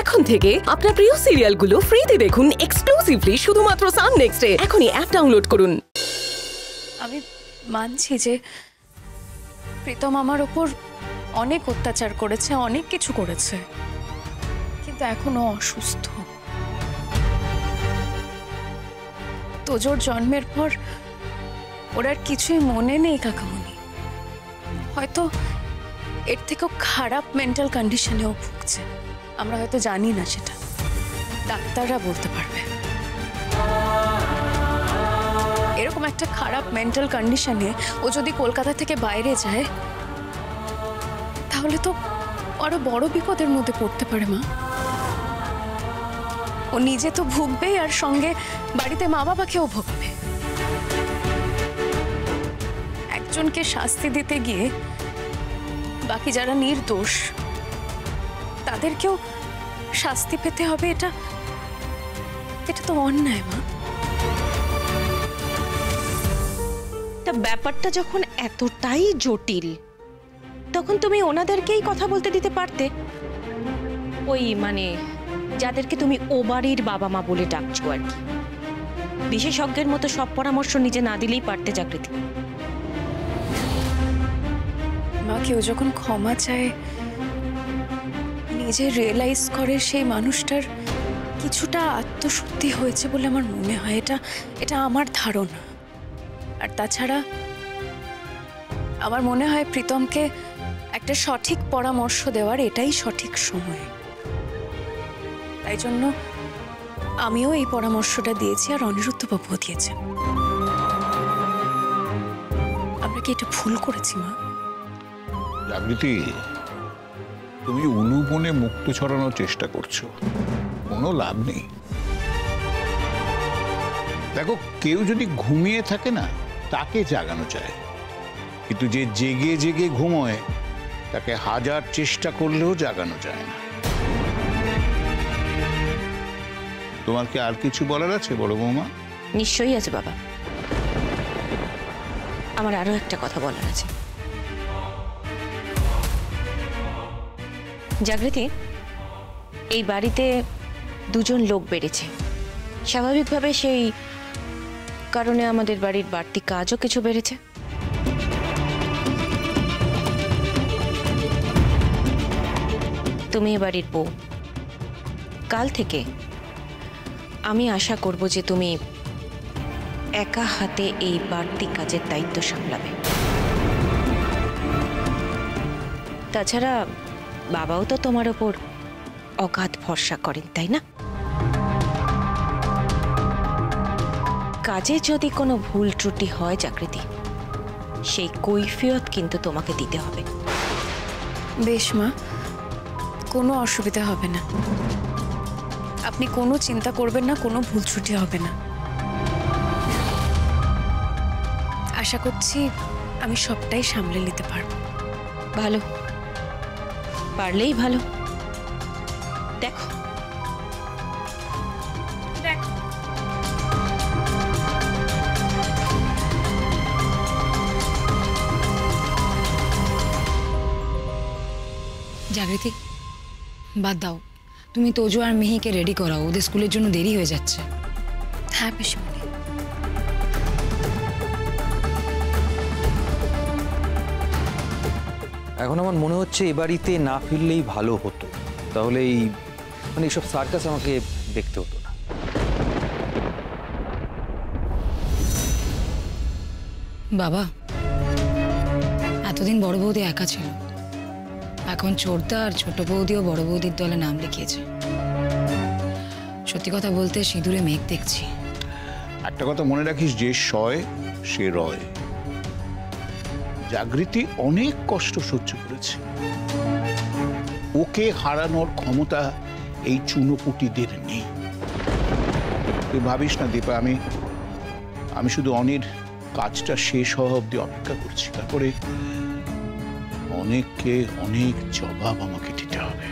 এখন থেকে আপনার প্রিয় সিরিয়ালগুলো ফ্রিতে দেখুন এক্সক্লুসিভলি শুধুমাত্র সান নেক্সটে। এখনই অ্যাপ ডাউনলোড করুন। আমি মানছি যে প্রীতম আমার ওপর অনেক অত্যাচার করেছে, অনেক কিছু করেছে, কিন্তু এখনো অসুস্থ। তোজোর জন্মের পর ওর আর কিছুই মনে নেই কাকামণি। হয়তো এর থেকেও খারাপ মেন্টাল কন্ডিশনেও ভুগছে, আমরা হয়তো জানি না, সেটা ডাক্তাররা বলতে পারবে। এরকম একটা খারাপ মেন্টাল কন্ডিশনে ও যদি কলকাতা থেকে বাইরে যায় তাহলে তো আরো বড় বিপদের মধ্যে পড়তে পারে মা। ও নিজে তো ভুগবে আর সঙ্গে বাড়িতে মা বাবাকেও ভুগবে। একজনকে শাস্তি দিতে গিয়ে বাকি যারা নির্দোষ তাদেরকেও শাস্তি পেতে হবে, এটা তো অন্যায় মা। তা ব্যাপারটা যখন এতটাই জটিল তখন তুমি ওনাদেরকেই কথা বলতে দিতে পারতে। ওই মানে যাদেরকে তুমি ও বাড়ির বাবা মা বলে ডাকছো আর কি। বিশেষজ্ঞের মতো সব পরামর্শ নিজে না দিলেই পারতে জাগৃতি। মা, কেউ যখন ক্ষমা চায় নিজে রিয়েলাইজ করে সেই মানুষটার কিছুটা আত্মশুদ্ধি হয়েছে বলে আমার মনে হয়। এটা আমার ধারণা। আর তাছাড়া আমার মনে হয় প্রীতমকে একটা সঠিক পরামর্শ দেওয়ার এটাই সঠিক সময়। তাই জন্য আমিও এই পরামর্শটা দিয়েছি আর অনিরুদ্ধবাবুও দিয়েছেন। আমরা কি এটা ভুল করেছি মা? জাগৃতি, তুমি উলুবনে মুক্ত ছড়ানোর চেষ্টা করছো, কোনো লাভ নেই। দেখো, কেউ যদি ঘুমিয়ে থাকে না তাকে জাগানো চায়, কিন্তু যে জেগে জেগে ঘুমোয় তাকে হাজার চেষ্টা করলেও জাগানো যায় না। তোমার কি আর কিছু বলার আছে বড় বৌমা? নিশ্চয়ই আছে বাবা, আমার আরো একটা কথা বলার আছে। জাগৃতি, এই বাড়িতে দুজন লোক বেড়েছে, স্বাভাবিকভাবে সেই কারণে আমাদের বাড়ির বাড়তি কাজও কিছু বেড়েছে। তুমি এ বাড়ির বউ, কাল থেকে আমি আশা করব যে তুমি একা হাতে এই বাড়তি কাজের দায়িত্ব সামলাবে। তাছাড়া বাবাও তো তোমার ওপর অগাধ ভরসা করেন, তাই না? কাজে যদি কোনো ভুল ত্রুটি হয় জাগৃতি, সেই কৈফিয়ত কিন্তু তোমাকে দিতে হবে। বেশ মা, কোনো অসুবিধা হবে না। আপনি কোনো চিন্তা করবেন না, কোনো ভুল ত্রুটি হবে না। আশা করছি আমি সবটাই সামলে নিতে পারবো। ভালো, পারলেই ভালো। দেখো জাগৃতি, বাদ দাও, তুমি তোজো আর মিহিকে রেডি করাও, ওদের স্কুলের জন্য দেরি হয়ে যাচ্ছে। হ্যাঁ পিসিমণি। এখন আমার মনে হচ্ছে এ বাড়িতে না ফিরলেই ভালো হতো, তাহলে এই মানে এইসব সার্কাস আমাকে দেখতে হতো না। বাবা, এতদিন বড় বৌদি একা ছিল, এখন ছোটদা আর ছোট বৌদিও বড় বৌদির দলে নাম লিখিয়েছে। সত্যি কথা বলতে সিঁদুরে মেঘ দেখছি। একটা কথা মনে রাখিস, যে সয় সে রয়। জাগৃতি অনেক কষ্ট সহ্য করেছে, ওকে হারানোর ক্ষমতা এই চুনোপুটিদের নেই। তুই ভাবিস না দীপা, আমি শুধু অনির কাজটা শেষ হওয়া অব্দি অপেক্ষা করছি, তারপরে অনেককে অনেক জবাব আমাকে দিতে হবে।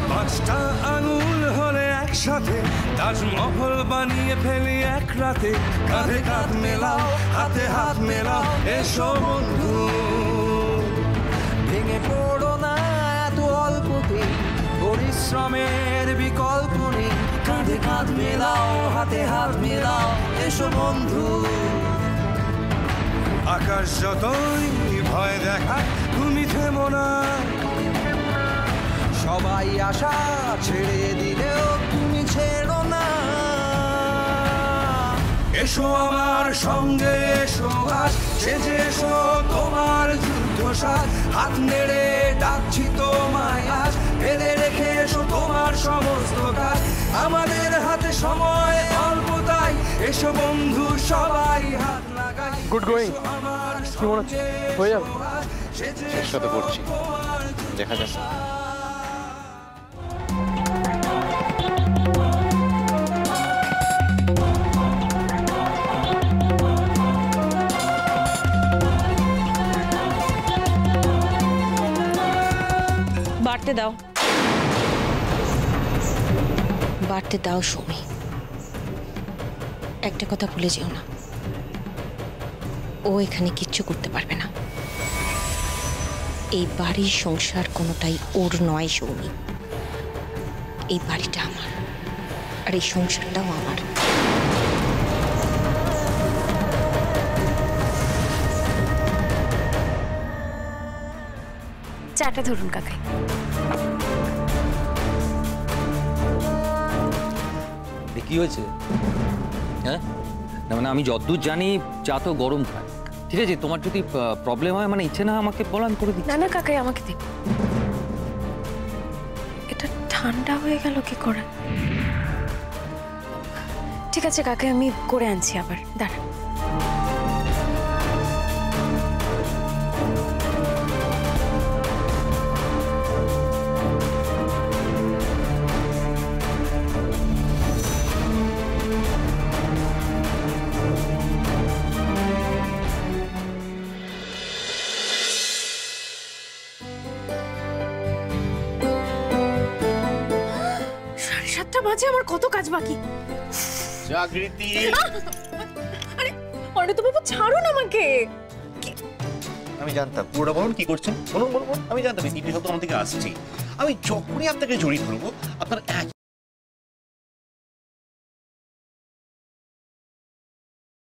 পাঁচটা আঙুল হলে একসাথে তাজমহল বানিয়ে ফেলি এক রাতে, কাঁধে কাঁধ মেলাও, হাতে হাত মেলাও, এসো বন্ধু। ভেঙে পড়ো না এত অল্পতে, পরিশ্রমের বিকল্প নেই, কাঁধে কাঁধ মেলাও, হাতে হাত মেলাও, এসো বন্ধু। আকাশ যতই ভয় দেখায় তুমি থেমো না, সবাই আশা ছেড়ে দিলেও তুমি ছেড়ো না। এসো আমার সঙ্গে এসো আজ, সেজে এসো তোমার যুদ্ধ সাজ, হাত নেড়ে ডাকছি তোমায় আজ, ফেলে রেখে এসো তোমার সমস্ত কাজ, আমাদের হাতে সময় অল্প তাই, এসো বন্ধু সবাই হাত লাগাই। গুড গোয়িং, কি মনে হচ্ছে হয়ে যাবে? চেষ্টা তো করছি, দেখা যাক। বাড়তে দাও, বাড়তে দাও সুমি। একটা কথা ভুলে যেও না, ও এখানে কিচ্ছু করতে পারবে না। এই বাড়ির সংসার কোনোটাই ওর নয় সৌমি। এই বাড়িটা আমার, আর এই সংসারটাও আমার। চাটা ধরুন কাকাই। কি হয়েছে? হ্যাঁ, না মানে আমি যতদূর জানি চা তো গরম খায়। ঠিক আছে, তোমার যদি প্রবলেম হয়, মানে ইচ্ছে না আমাকে বল, আমি করে দিই। না না কাকাই, আমাকে দিন। এটা ঠান্ডা হয়ে গেল কি করে? ঠিক আছে কাকাই, আমি করে আনছি আবার, দাঁড়ান। মাঝে আমার কত কাজ বাকি। জাগৃতি, আরে অর্ণব বাবু ছাড়ুন আমাকে। আমি জানতাম পুরোটা বলুন কি করছেন, বলুন বলুন। আমি জানতাম এই টিপি শব্দ আমার দিকে আসছে। আমি যখনই আপনাকে জড়িয়ে ধরবো আপনার